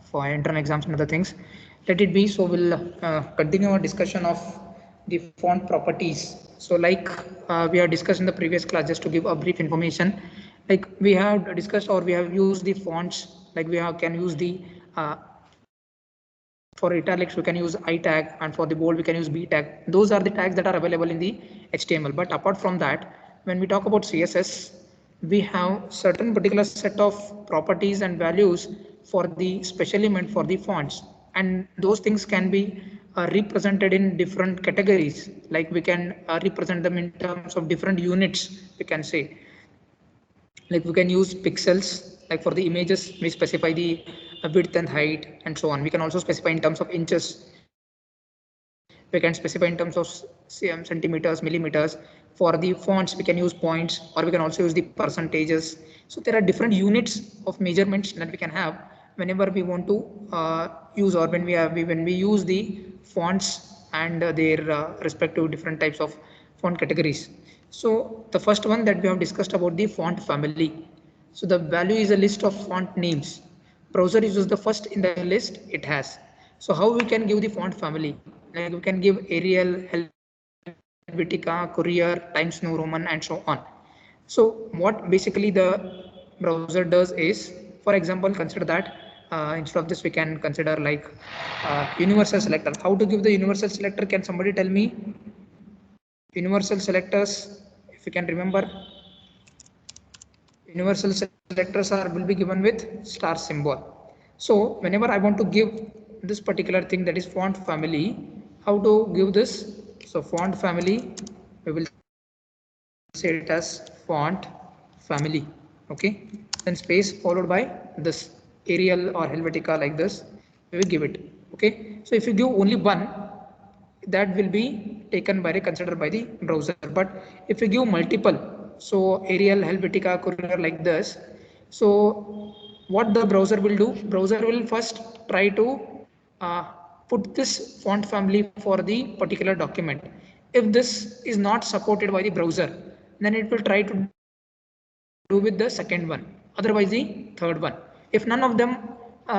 for entrance exams and other things. Let it be. So we'll continue our discussion of the font properties. So like we have discussed in the previous class, just to give a brief information, like we have discussed or we have used the fonts, like we have, can use the for italics we can use I tag, and for the bold we can use B tag. Those are the tags that are available in the HTML. But apart from that, when we talk about CSS, we have certain particular set of properties and values for the specially meant for the fonts, and those things can be represented in different categories. Like we can represent them in terms of different units, we can say. Like we can use pixels, like for the images we specify the width and height and so on. We can also specify in terms of inches, we can specify in terms of centimeters, millimeters. For the fonts we can use points, or we can also use the percentages. So there are different units of measurements that we can have whenever we want to use, or when we use the fonts and their respective different types of font categories. So the first one that we have discussed about the font family. So the value is a list of font names. Browser uses the first in the list it has. So how we can give the font family? Like we can give Arial, Helvetica, Courier, Times New Roman, and so on. So what basically the browser does is, for example, consider that instead of this we can consider like universal selector. How to give the universal selector? Can somebody tell me? Universal selectors, if you can remember, universal selectors are will be given with star symbol. So whenever I want to give this particular thing, that is font family, how to give this? So font family, we will say it as font family. Okay, then space followed by this Arial or Helvetica, like this we will give it. Okay, so if you give only one, that will be taken by considered by the browser. But if you give multiple, so Arial, Helvetica, Courier, like this, so what the browser will do? Browser will first try to uh, put this font family for the particular document. If this is not supported by the browser, then it will try to do with the second one, otherwise the third one. If none of them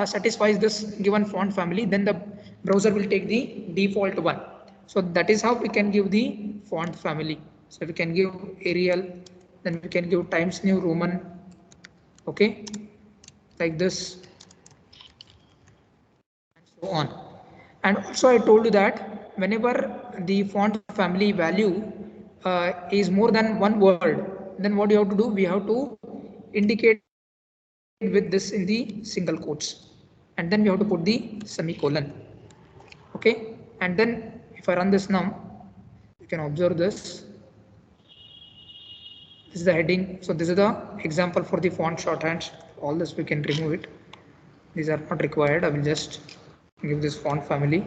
satisfies this given font family, then the browser will take the default one. So that is how we can give the font family. So we can give Arial, then we can give Times New Roman, okay, like this, and so on. And also I told you that whenever the font family value is more than one word, then what you have to do? We have to indicate with this in the single quotes, and then we have to put the semicolon. Okay, and then if I run this now, you can observe this. This is the heading. So this is the example for the font shorthands. All this we can remove it. These are not required. I will just give this font family.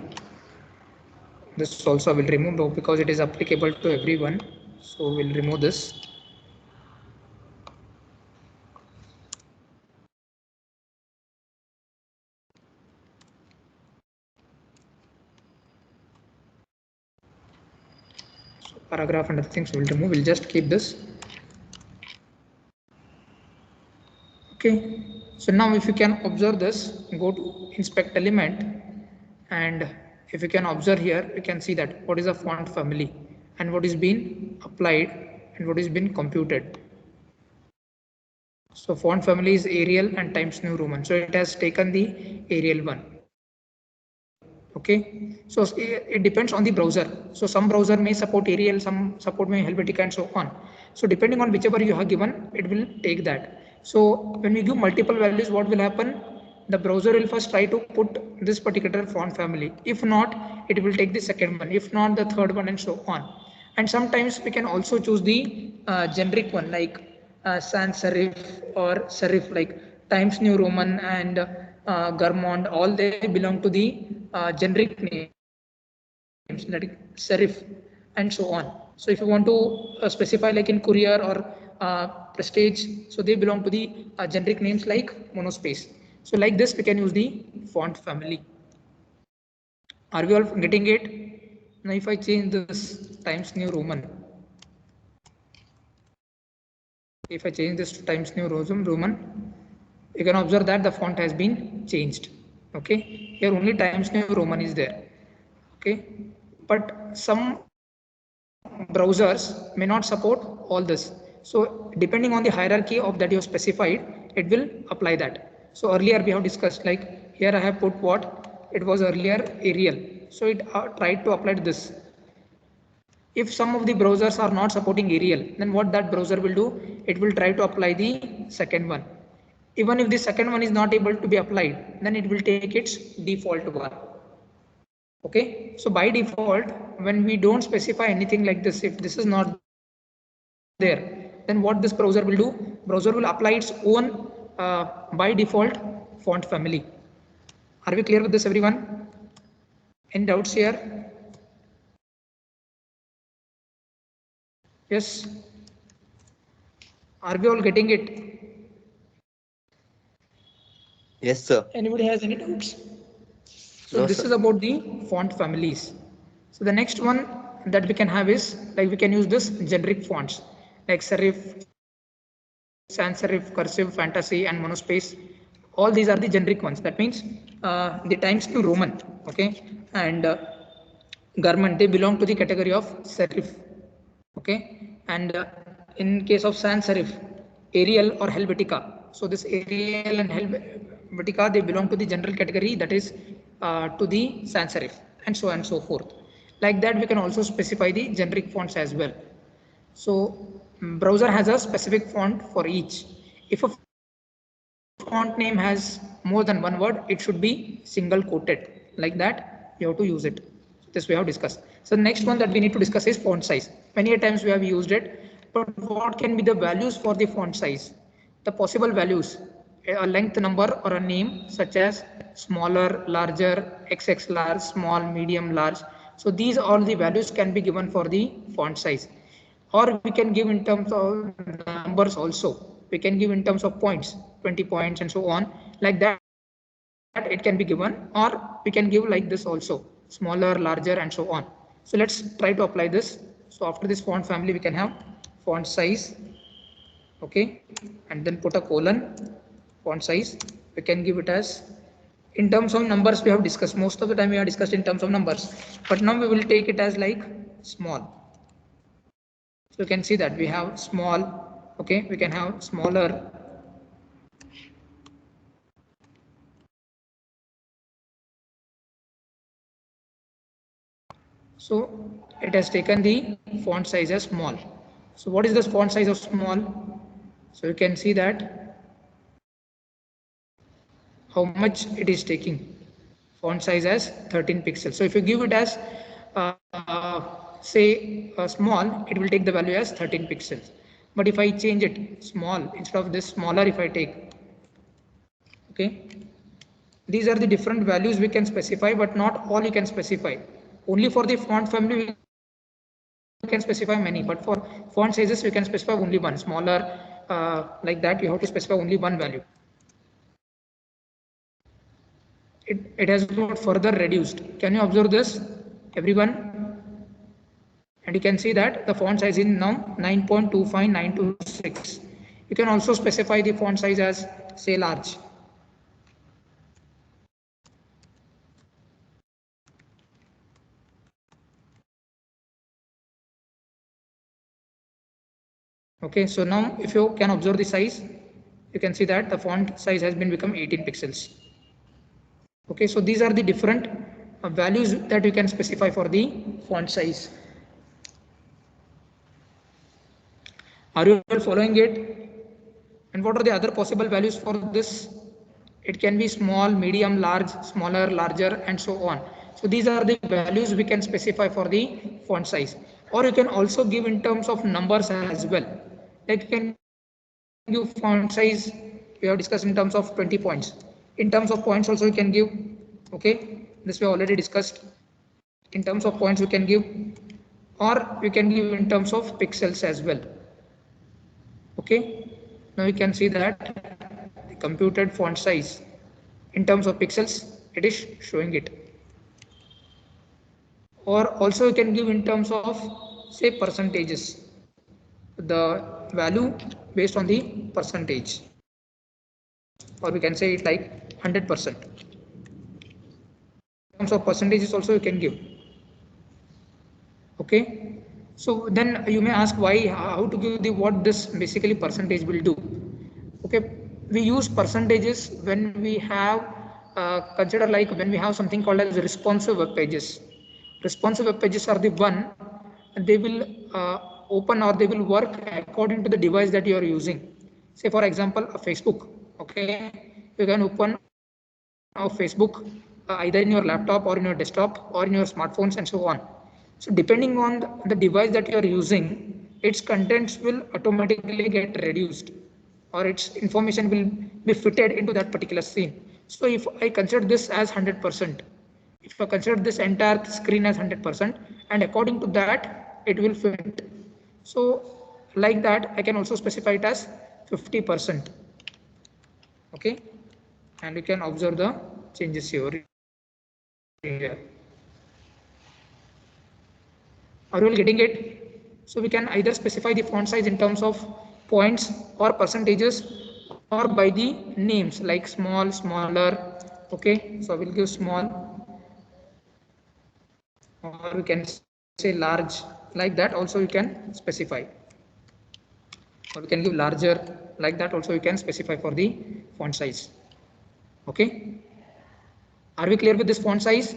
This also I will remove because it is applicable to everyone. So we'll remove this. So paragraph and other things we'll remove. We'll just keep this. Okay. So now if you can observe this, go to inspect element, and if you can observe here, you can see that what is a font family and what is being applied and what is being computed. So font family is Arial and Times New Roman. So it has taken the Arial one. Okay. So it depends on the browser. So some browser may support Arial, some support may Helvetica, and so on. So depending on whichever you have given, it will take that. So when we give multiple values, what will happen? The browser will first try to put this particular font family. If not, it will take the second one. If not, the third one, and so on. And sometimes we can also choose the generic one, like sans serif or serif, like Times New Roman and Garmond. All they belong to the generic names, like serif and so on. So if you want to specify like in Courier or Prestige, so they belong to the generic names like monospace. So like this we can use the font family. Are we all getting it? Now if I change this Times New Roman, if I change this to Times New Roman, you can observe that the font has been changed. Okay, here only Times New Roman is there. Okay, but some browsers may not support all this. So depending on the hierarchy of that you have specified, it will apply that. So earlier we have discussed, like here I have put what it was earlier Arial, so it tried to apply this. If some of the browsers are not supporting Arial, then what that browser will do, it will try to apply the second one. Even if the second one is not able to be applied, then it will take its default one. Okay, so by default, when we don't specify anything like this, if this is not there, then what this browser will do, browser will apply its own by default font family. Are we clear with this, everyone? Any doubts here? Yes, are we all getting it? Yes, sir. Anybody has any doubts? So No, this sir. is about the font families. So the next one that we can have is, like we can use this generic fonts like serif, sans serif, cursive, fantasy, and monospace. All these are the generic ones. That means the Times New Roman, okay, and Garment, they belong to the category of serif, okay, and in case of sans serif, Arial or Helvetica. So this Arial and Helvetica, they belong to the general category, that is to the sans serif, and so on and so forth. Like that, we can also specify the generic fonts as well. So browser has a specific font for each. If a font name has more than one word, it should be single quoted. Like that, you have to use it. This we have discussed. So the next one that we need to discuss is font size. Many times we have used it, but what can be the values for the font size? The possible values, a length number or a name such as smaller, larger, XX large, small, medium, large. So these all the values can be given for the font size. Or we can give in terms of numbers also. We can give in terms of points, 20 points and so on. Like that it can be given, or we can give like this also, smaller, larger and so on. So let's try to apply this. So after this font family, we can have font size, okay, and then put a colon, font size. We can give it as, in terms of numbers we have discussed, most of the time we have discussed in terms of numbers, but now we will take it as like small. So you can see that we have small, okay, we can have smaller, so it has taken the font size as small. So what is the font size of small? So you can see that how much it is taking. Font size as 13 pixels. So if you give it as say small, it will take the value as 13 pixels. But if I change it small, instead of this smaller, if I take, okay, these are the different values we can specify, but not all you can specify. Only for the font family we can specify many, but for font sizes we can specify only one. Smaller, like that, you have to specify only one value. It has got further reduced. Can you observe this, everyone? And you can see that the font size is now 9.25926. You can also specify the font size as, say, large. Okay, so now if you can observe the size, you can see that the font size has been become 18 pixels. Okay, so these are the different values that you can specify for the font size. Are you all following it? And what are the other possible values for this? It can be small, medium, large, smaller, larger, and so on. So these are the values we can specify for the font size. Or you can also give in terms of numbers as well. Like you can give font size, we have discussed in terms of 20 points. In terms of points also you can give, okay, this we already discussed. In terms of points you can give, or you can give in terms of pixels as well. Okay, now you can see that the computed font size in terms of pixels, it is showing it. Or also you can give in terms of, say, percentages, the value based on the percentage, or we can say it like 100%. terms of percentages also you can give. Okay, so then you may ask why, how to give the what this basically percentage will do. Okay, we use percentages when we have consider like when we have something called as responsive web pages. Responsive web pages are the one they will open or they will work according to the device that you are using. Say for example a Facebook. Okay, you can open a Facebook either in your laptop or in your desktop or in your smartphones and so on. So depending on the device that you are using, its contents will automatically get reduced or its information will be fitted into that particular scene. So if I consider this as 100%, if I consider this entire screen as 100%, and according to that, it will fit. So like that, I can also specify it as 50%. Okay, and you can observe the changes here. Are you all getting it? So we can either specify the font size in terms of points or percentages or by the names like small, smaller. Okay, so I will give small, or we can say large, like that also you can specify, or we can give larger, like that also you can specify for the font size. Okay, are we clear with this font size,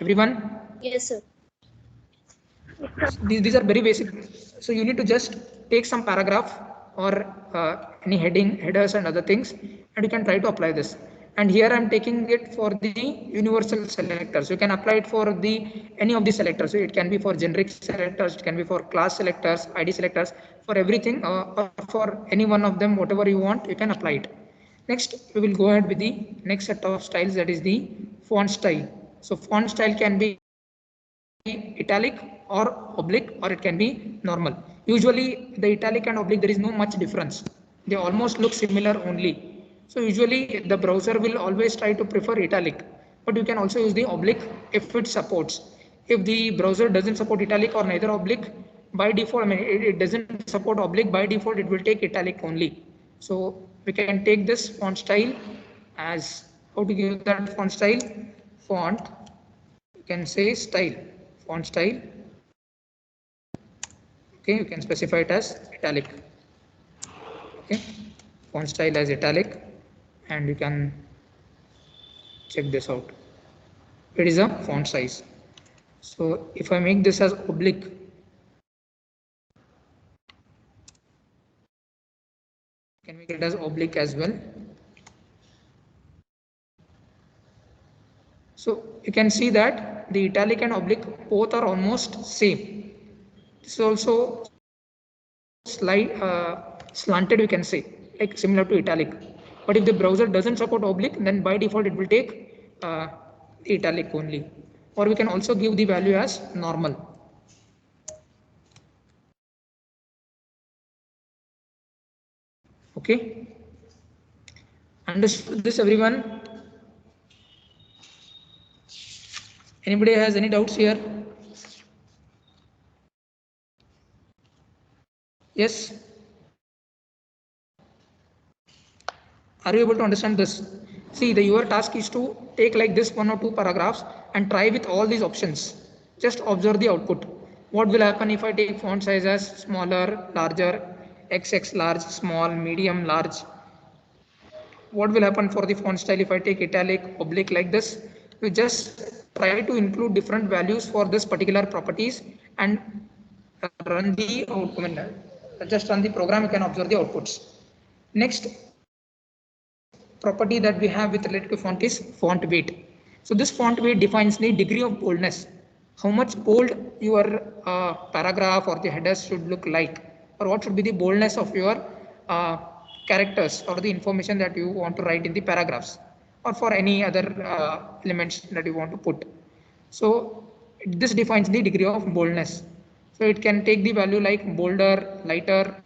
everyone? Yes, sir. These are very basic. So you need to just take some paragraph or any headers and other things, and you can try to apply this. And here I'm taking it for the universal selectors. You can apply it for the any of the selectors. So it can be for generic selectors, it can be for class selectors, ID selectors, for everything, or for any one of them, whatever you want, you can apply it. Next, we will go ahead with the next set of styles, that is the font style. So font style can be italic or oblique, or it can be normal. Usually the italic and oblique, there is no much difference. They almost look similar only. So usually the browser will always try to prefer italic, but you can also use the oblique if it supports. If the browser doesn't support italic or neither oblique, by default, I mean, it doesn't support oblique, by default it will take italic only. So we can take this font style as, how to give that font style? Font, you can say style, font style. Okay, you can specify it as italic. Okay, font style as italic, and you can check this out. It is a font size. So if I make this as oblique, can make it as oblique as well. So you can see that the italic and oblique both are almost same. This is also slanted, we can say, like similar to italic. But if the browser doesn't support oblique, then by default it will take italic only. Or we can also give the value as normal. Okay, understood this, everyone? Anybody has any doubts here? Yes. Are you able to understand this? See, your task is to take like this 1 or 2 paragraphs and try with all these options. Just observe the output. What will happen if I take font size as smaller, larger, XX large, small, medium, large? What will happen for the font style if I take italic, oblique, like this? You just try to include different values for this particular properties and run the output. Just run the program, you can observe the outputs. Next property that we have with related to font is font weight. So this font weight defines the degree of boldness. How much bold your paragraph or the headers should look like, or what should be the boldness of your characters or the information that you want to write in the paragraphs, or for any other elements that you want to put. So this defines the degree of boldness. So it can take the value like bolder, lighter,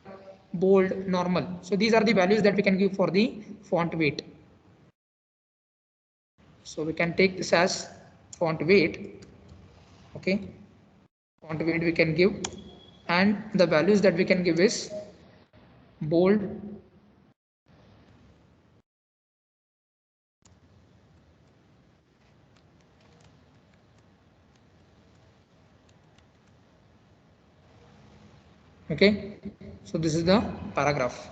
bold, normal. So these are the values that we can give for the font weight. So we can take this as font weight. Okay, font weight we can give, and the values that we can give is bold, Okay, so this is the paragraph.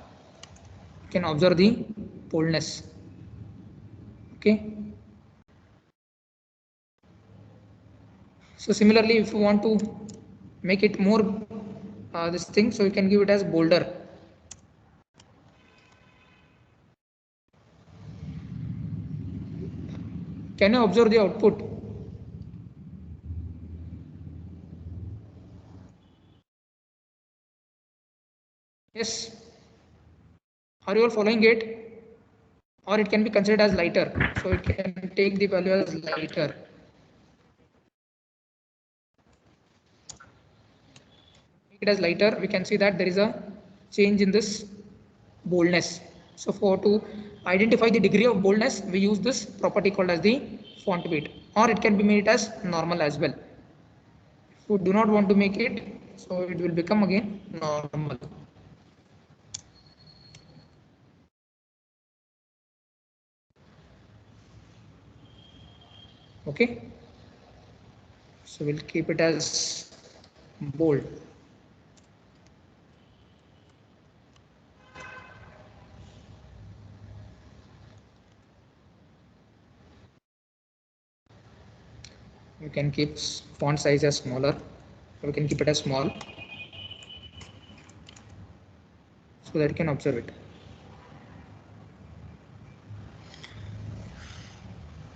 You can observe the boldness. Okay, so similarly, if you want to make it more this thing, so you can give it as bolder. Can you observe the output? Yes. Are you all following it? Or it can be considered as lighter. So it can take the value as lighter. Make it as lighter, we can see that there is a change in this boldness. So for to identify the degree of boldness, we use this property called as the font weight, or it can be made as normal as well. If you do not want to make it, so it will become again normal. Okay, so we'll keep it as bold. You can keep font size as smaller. We can keep it as small so that you can observe it.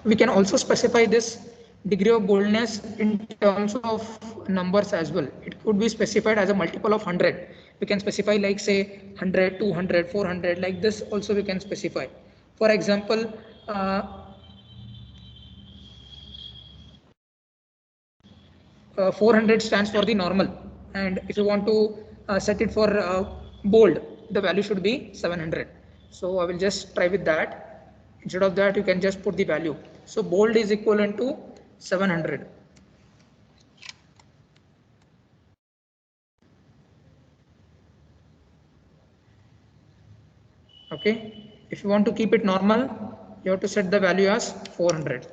We can also specify this degree of boldness in terms of numbers as well. It could be specified as a multiple of 100. We can specify like say 100, 200, 400, like this also we can specify. For example, 400 stands for the normal, and if you want to set it for bold, the value should be 700. So I will just try with that. Instead of that, you can just put the value. So bold is equivalent to 700. Okay, if you want to keep it normal, you have to set the value as 400.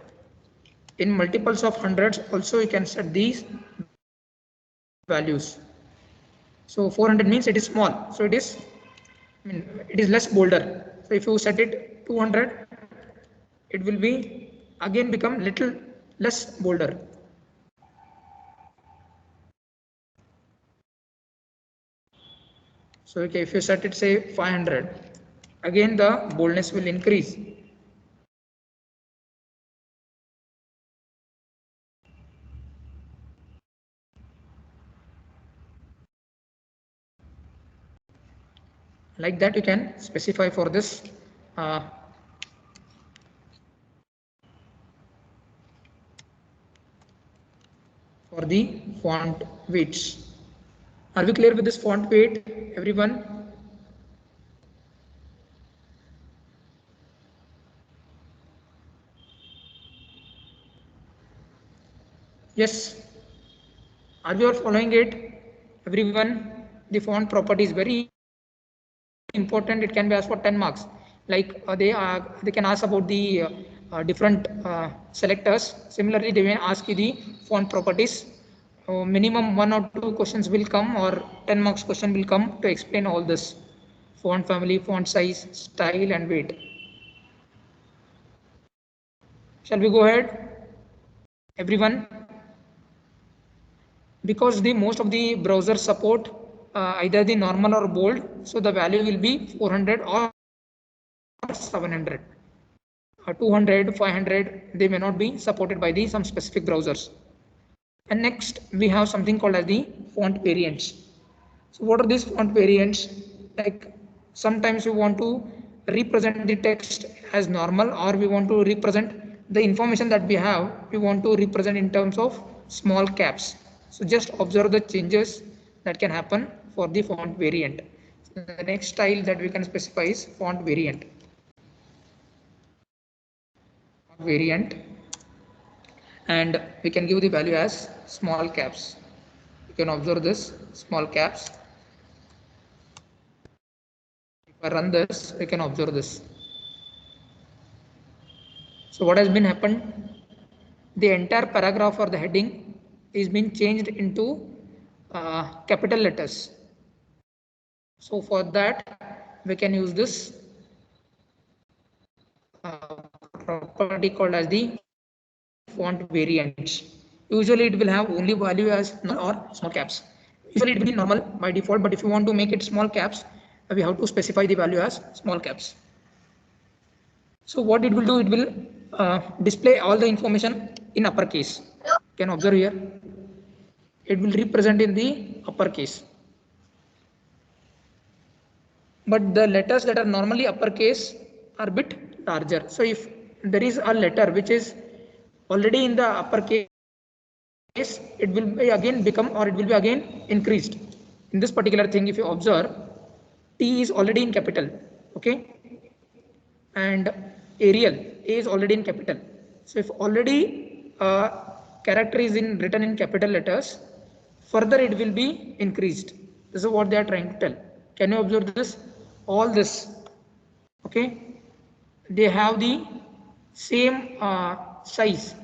In multiples of hundreds also you can set these values. So 400 means it is small, so it is, I mean, it is less bolder. So if you set it 200, it will be again become little less bolder. So okay, if you set it say 500, again the boldness will increase. Like that you can specify for this for the font weights. Are we clear with this font weight, everyone? Yes. Are we all following it, everyone? The font property is very important. It can be asked for 10 marks. Like they can ask about the different selectors. Similarly, they may ask you the font properties. Minimum 1 or 2 questions will come, or 10 marks question will come to explain all this: font family, font size, style, and weight. Shall we go ahead, everyone? Because the most of the browsers support either the normal or bold, so the value will be 400 or 700. 200, 500, they may not be supported by the some specific browsers. And next we have something called as the font variants. So what are these font variants? Like sometimes we want to represent the text as normal, or we want to represent the information that we have, we want to represent in terms of small caps. So just observe the changes that can happen for the font variant. So the next style that we can specify is font variant. Variant, and we can give the value as small caps. You can observe this small caps. If I run this, we can observe this. So what has been happened? The entire paragraph or the heading is being changed into capital letters. So for that, we can use this property called as the font variants. Usually it will have only value as null or small caps. Usually it will be normal by default, but if you want to make it small caps, we have to specify the value as small caps. So what it will do, it will display all the information in uppercase. You can observe here, it will represent in the uppercase. But the letters that are normally uppercase are a bit larger. So if there is a letter which is already in the uppercase, it will be again become, or it will be again increased. In this particular thing, if you observe, T is already in capital, okay, and Arial A is already in capital. So if already character is in written in capital letters, further it will be increased. This is what they are trying to tell. Can you observe this? All this, okay, they have the same size,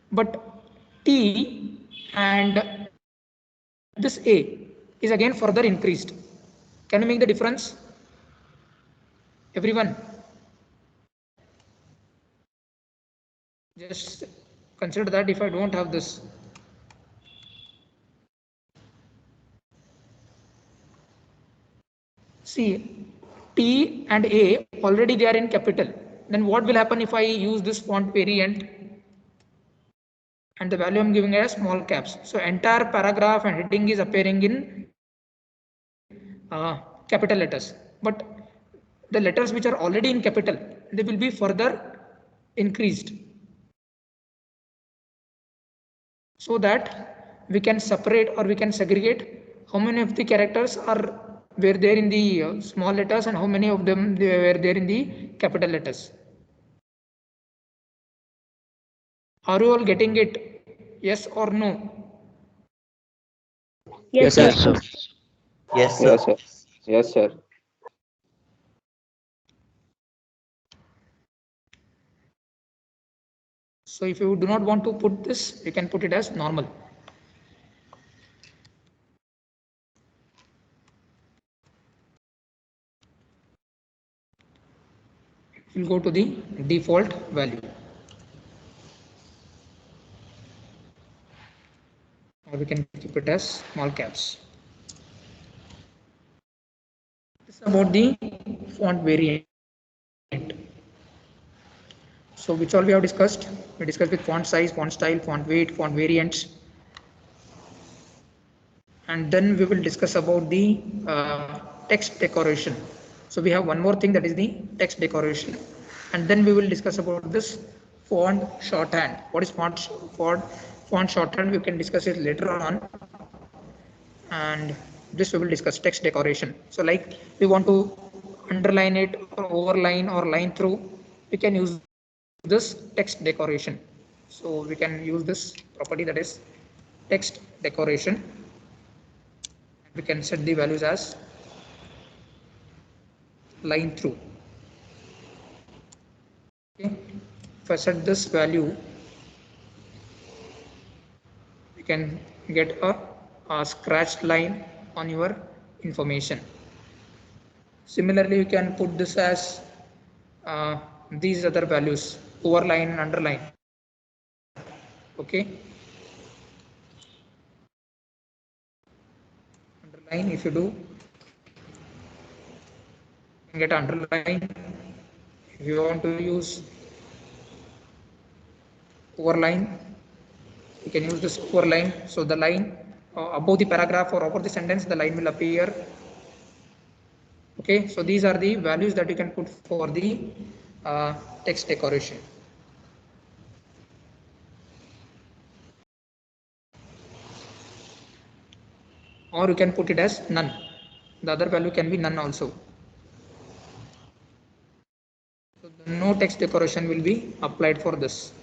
but T and this A is again further increased. Can you make the difference? Everyone, just consider that if I don't have this. See, T and A already they are in capital. Then what will happen if I use this font variant and the value I'm giving as small caps? So entire paragraph and heading is appearing in capital letters. But the letters which are already in capital, they will be further increased, so that we can separate or we can segregate how many of the characters are were there in the small letters and how many of them they were there in the capital letters. Are you all getting it? Yes or no? Yes, Yes, sir. sir. Yes, sir. Yes, sir. Yes, sir. So if you do not want to put this, you can put it as normal. We'll go to the default value. Or we can keep it as small caps. This is about the font variant. So which all we have discussed? We discussed with font size, font style, font weight, font variants. And then we will discuss about the text decoration. So we have one more thing, that is the text decoration. And then we will discuss about this font shorthand. What is font shorthand? We can discuss it later on. And this we will discuss text decoration. So like we want to underline it or overline or line through, we can use this text decoration. So we can use this property, that is text decoration. We can set the values as line through. Okay. If I set this value, you can get a scratched line on your information. Similarly, you can put this as these other values, overline and underline. Okay. Underline, if you do, you can get underline. If you want to use overline, you can use this overline. So the line above the paragraph or above the sentence, the line will appear. Okay, so these are the values that you can put for the text decoration. Or you can put it as none. The other value can be none also. So no text decoration will be applied for this.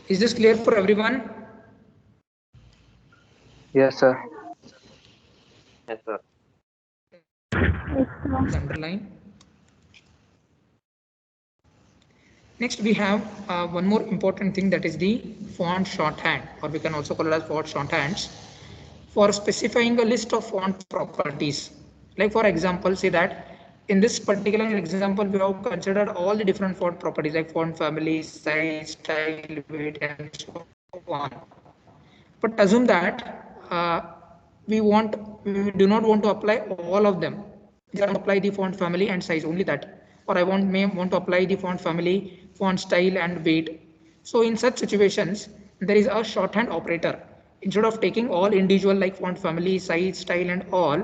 Is this clear for everyone? Yes, sir. Yes, sir. Underline. Next, we have one more important thing, that is the font shorthand, or we can also call it as font shorthands, for specifying a list of font properties. Like for example, say that in this particular example, we have considered all the different font properties like font family, size, style, weight, and so on. But assume that we do not want to apply all of them. Just apply the font family and size, only that. Or I may want to apply the font family, font style, and weight. So in such situations, there is a shorthand operator. Instead of taking all individual like font family, size, style, and all,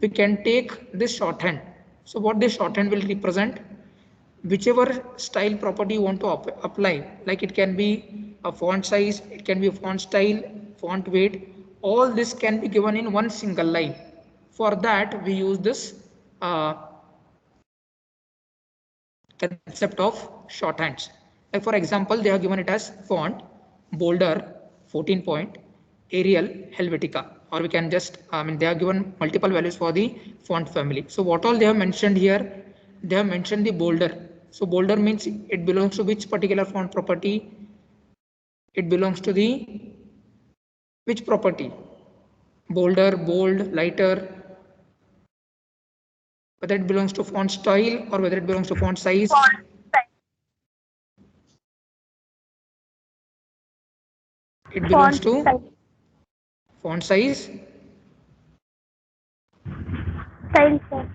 we can take this shorthand. So what this shorthand will represent, whichever style property you want to apply, like it can be a font size, it can be a font style, font weight, all this can be given in one single line. For that, we use this concept of shorthands. Like for example, they have given it as font, bolder, 14 point, Arial, Helvetica, or we can just, they have given multiple values for the font family. So what all they have mentioned here, they have mentioned the bolder. So bolder means it belongs to which particular font property? It belongs to the which property? Bolder, bold, lighter, whether it belongs to font style or whether it belongs to font size. It belongs to font size. Style, sir.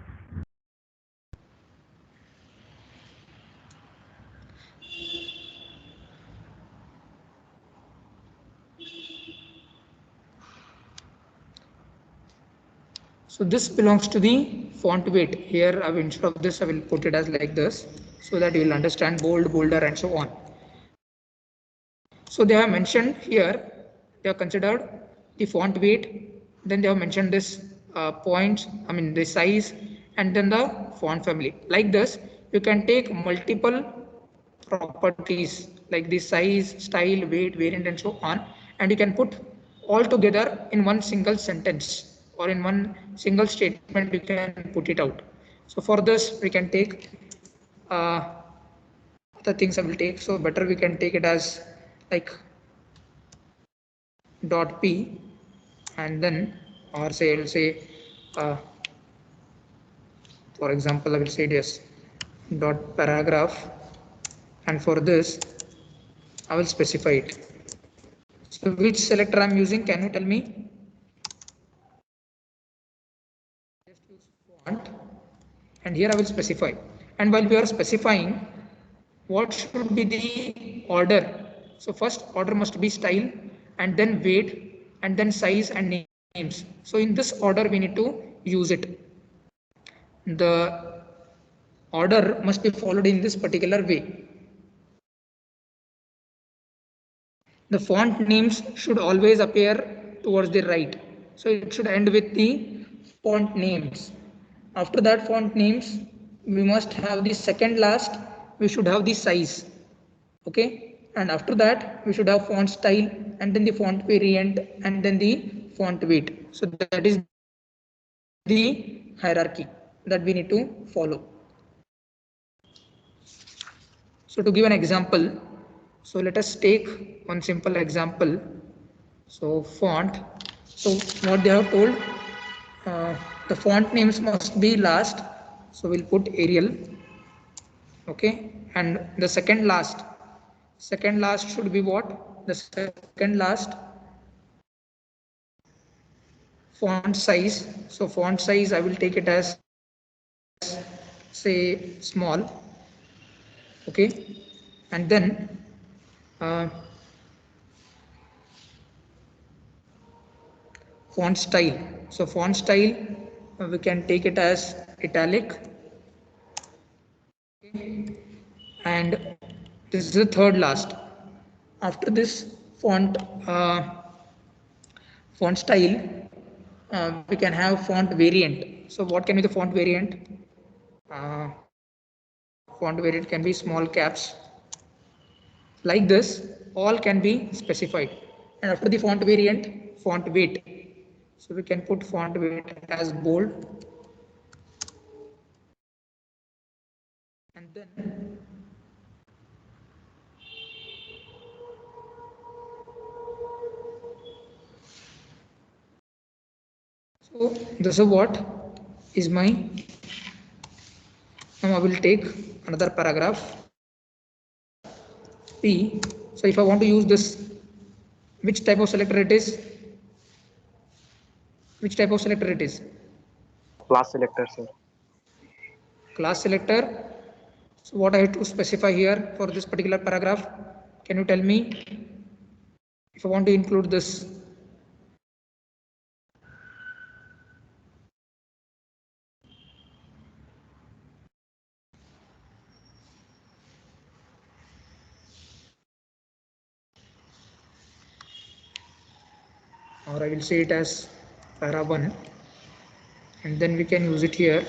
So this belongs to the font weight. Here, instead of this, I will put it as like this, so that you will understand bold, bolder, and so on. So they have mentioned here, they have considered the font weight, then they have mentioned this points, the size, and then the font family. Like this, you can take multiple properties like the size, style, weight, variant, and so on, and you can put all together in one single sentence or in one single statement. You can put it out. So for this, we can take the things I will take. So better we can take it as like dot p, and then, or say I'll say uh, for example, I will say yes dot paragraph, and for this I will specify it. So which selector I'm using, can you tell me? Just use font, and here I will specify. And while we are specifying, what should be the order? So first order must be style, and then weight, and then size and names. So in this order we need to use it. The order must be followed in this particular way. The font names should always appear towards the right. So it should end with the font names. After that font names, we must have the second last, we should have the size. Okay. And after that, we should have font style, and then the font variant, and then the font weight. So that is the hierarchy that we need to follow. So to give an example, so let us take one simple example. So font, so what they have told, the font names must be last. So we'll put Arial. Okay. And the second last should be what? The second last font size. So font size, I will take it as say small. Okay. And then font style. So font style, we can take it as italic. Okay. And this is the third last. After this font style, we can have font variant. So what can be the font variant? Font variant can be small caps. Like this, all can be specified. And after the font variant, font weight. So we can put font weight as bold. And then So this is what is my, now I will take another paragraph P. So if I want to use this, which type of selector it is? Which type of selector it is? Class selector, sir. Class selector. So what I have to specify here for this particular paragraph? Can you tell me if I want to include this? Or I will say it as para 1, and then we can use it here.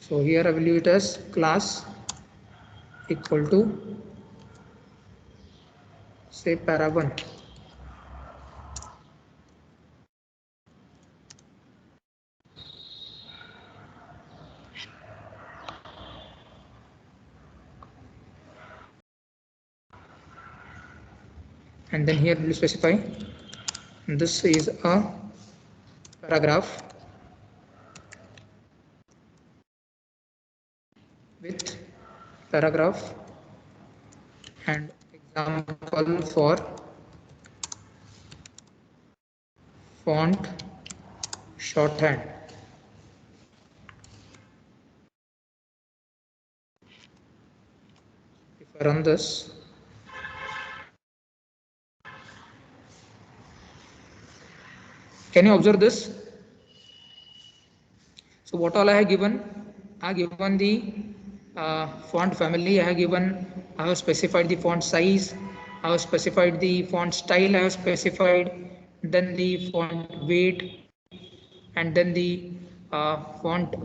So here I will use it as class equal to, say, para 1. And then here we will specify this is a paragraph with paragraph and example for font shorthand. If I run this, can you observe this? So what all I have given? I have given the font family, I have specified the font size, I have specified the font style, I have specified then the font weight, and then the font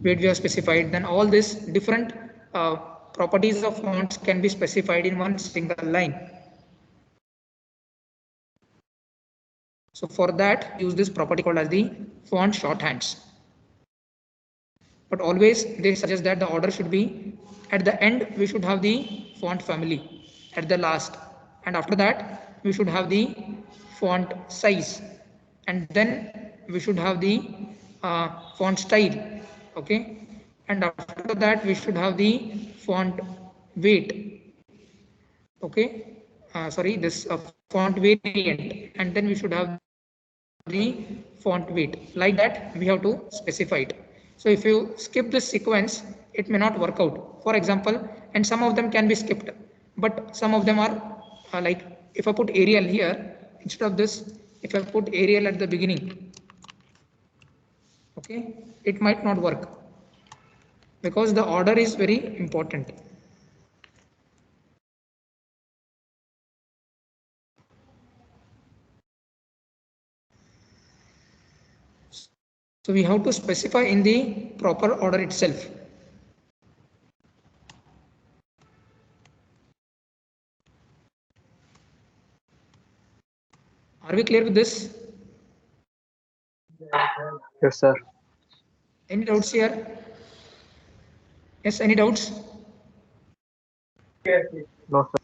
weight we have specified. Then all these different properties of fonts can be specified in one single line. So for that, use this property called as the font shorthands. But always they suggest that the order should be at the end, we should have the font family at the last, and after that we should have the font size, and then we should have the font style. Okay, and after that we should have the font weight. Okay, sorry, this font variant, and then we should have the font weight. Like that we have to specify it. So if you skip this sequence, it may not work out. For example, and some of them can be skipped, but some of them are like, if I put Arial here instead of this, if I put Arial at the beginning, okay, it might not work because the order is very important. So we have to specify in the proper order itself. Are we clear with this? Yes, sir. Any doubts here? Yes, any doubts? No, sir.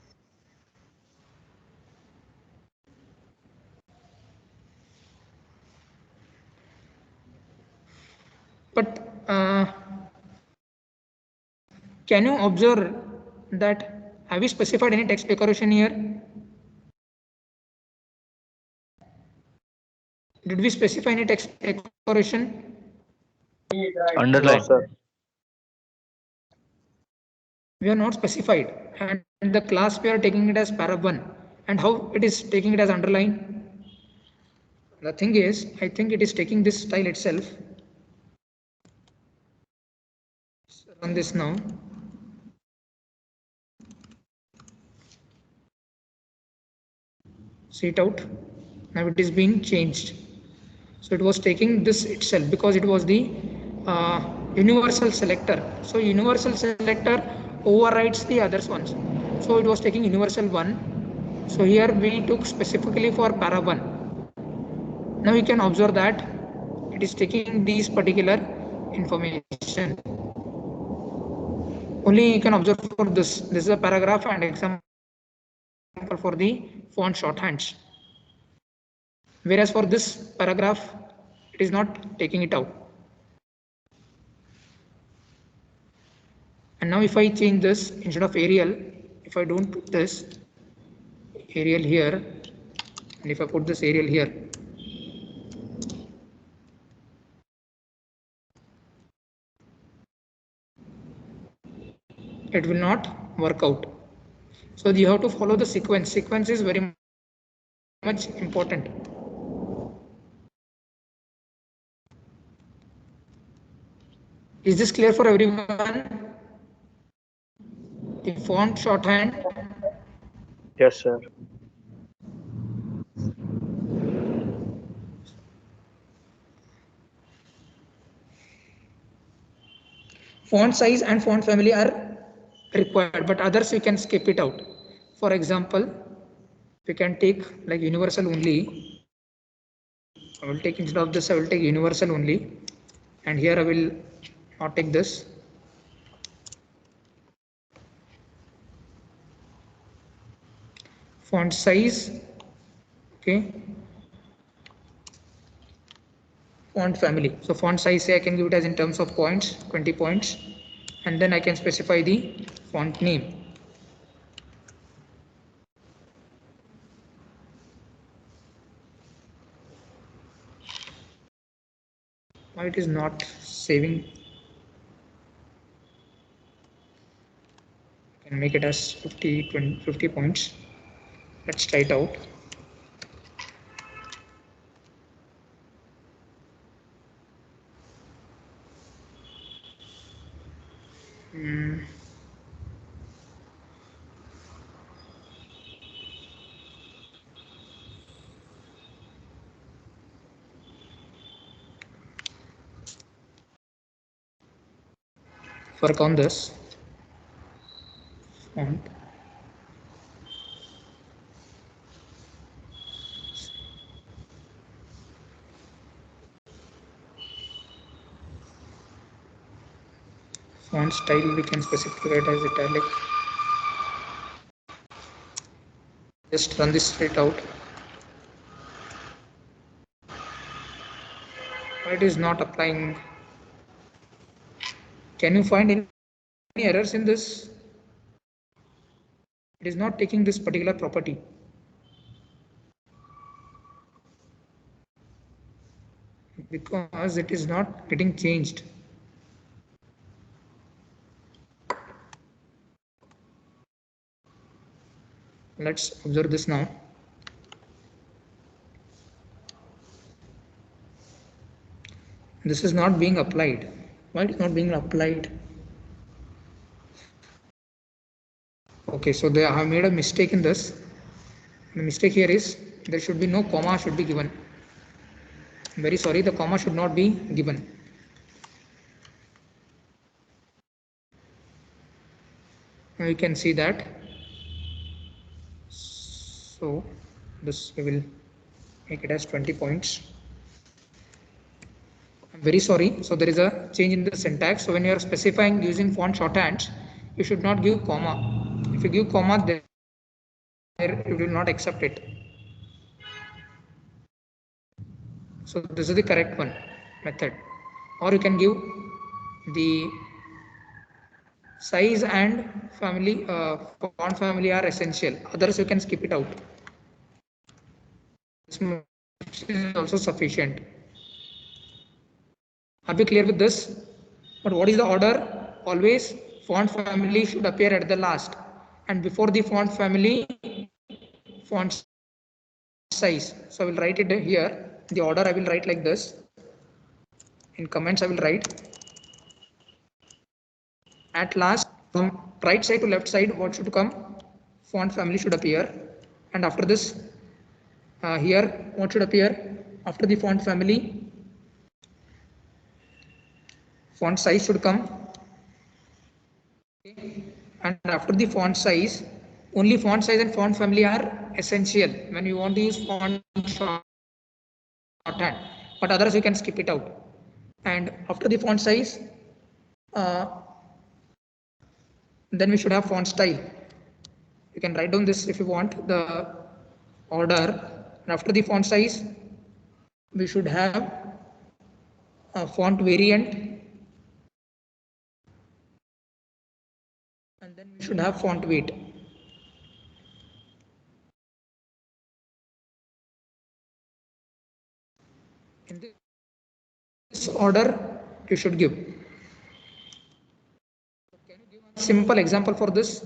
But can you observe that have we specified any text decoration here? Did we specify any text decoration? No, sir. We are not specified, and the class we are taking it as para1, and how it is taking it as underline? The thing is, I think it is taking this style itself. So run this now. See it out. Now it is being changed. So it was taking this itself because it was the universal selector. So universal selector overrides the others ones. So it was taking universal one. So here we took specifically for para 1. Now you can observe that it is taking these particular information. Only you can observe for this. This is a paragraph and example for the font shorthands. Whereas for this paragraph, it is not taking it out. And now if I change this, instead of Arial, if I don't put this Arial here, and if I put this Arial here, it will not work out. So you have to follow the sequence. Sequence is very much important. Is this clear for everyone? The font shorthand. Yes, sir. Font size and font family are required, but others you can skip it out. For example, we can take like universal only. I will take, instead of this, I will take universal only, and here I will not take this. Font size, okay. Font family. So font size, say I can give it as in terms of points, 20 points, and then I can specify the font name. Why it is not saving? I can make it as 50 points. Let's try it out. Work on this font. Font style we can specify it as italic. Just run this straight out. Why it is not applying? Can you find any errors in this? It is not taking this particular property. Because it is not getting changed. Let's observe this now. This is not being applied. Why it is not being applied? Okay, so they have made a mistake in this. The mistake here is there should be no comma should be given. I'm very sorry, the comma should not be given. Now you can see that. So this we will make it as 20 points. I'm very sorry. So there is a change in the syntax. So when you are specifying using font shorthands, you should not give comma. If you give comma, there it will not accept it. So this is the correct one method. Or you can give the size and family, font family are essential. Others you can skip it out. This is also sufficient. Are we clear with this? But what is the order? Always font family should appear at the last, and before the font family, font size. So I will write it here. The order I will write like this. In comments I will write at last, from right side to left side, what should come? Font family should appear, and after this, here what should appear? After the font family, font size should come. And after the font size, only font size and font family are essential when you want to use font shorthand, but others you can skip it out. And after the font size, then we should have font style. You can write down this if you want. The order, and after the font size, we should have a font variant, and then we should have font weight. In this order, you should give. Can you give a simple example for this?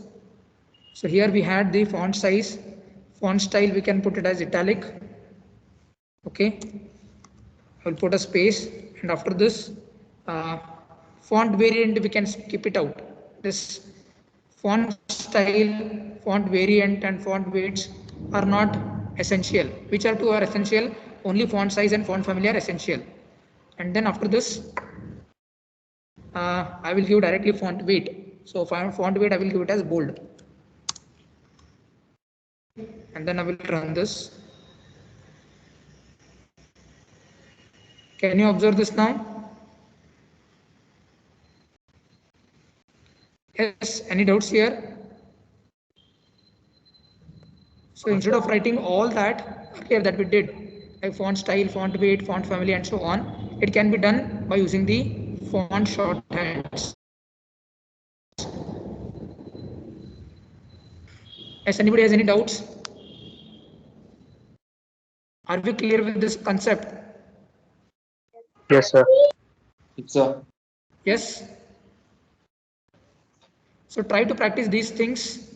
So here we had the font size, font style, we can put it as italic. Okay, I will put a space, and after this, font variant, we can skip it out. This font style, font variant, and font weights are not essential. Which are two are essential? Only font size and font family are essential. And then after this, I will give directly font weight. So font weight, I will give it as bold. And then I will run this. Can you observe this now? Yes, any doubts here? So instead of writing all that earlier that we did, like font style, font weight, font family, and so on, it can be done by using the font shorthands. Yes, anybody has any doubts? Are we clear with this concept? Yes, sir. Yes. So try to practice these things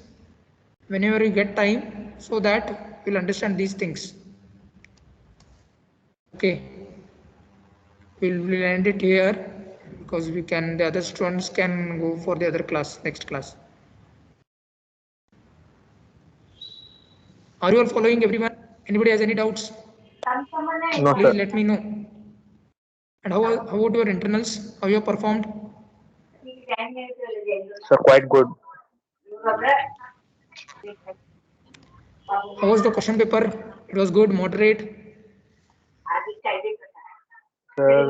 whenever you get time, so that you'll understand these things. Okay. We'll end it here, because the other students can go for the other class, next class. Are you all following, everyone? Anybody has any doubts? No, Please sir. let me know. And how about your internals? How you have performed? Sir, quite good. How was the question paper? It was good, moderate. Sir,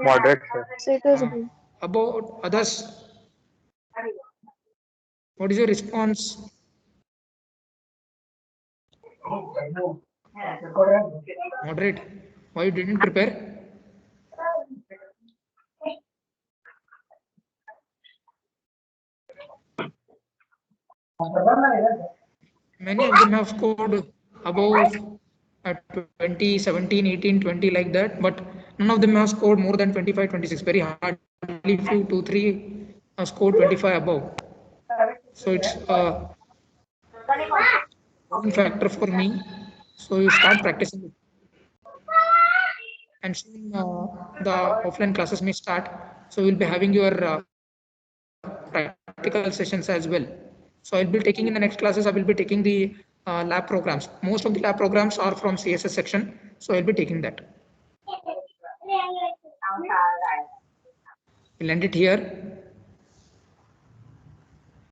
moderate, sir. So it was good. About others, what is your response? Moderate. Why you didn't prepare? Many of them have scored above 20, 17, 18, 20 like that, but none of them have scored more than 25, 26. Very hardly few, 2, 3 have scored 25 above. So it's a factor for me. So you start practicing it. And soon the offline classes may start. So we'll be having your practical sessions as well. So I'll be taking in the next classes, I will be taking the lab programs. Most of the lab programs are from CSS section. So I'll be taking that. We'll end it here.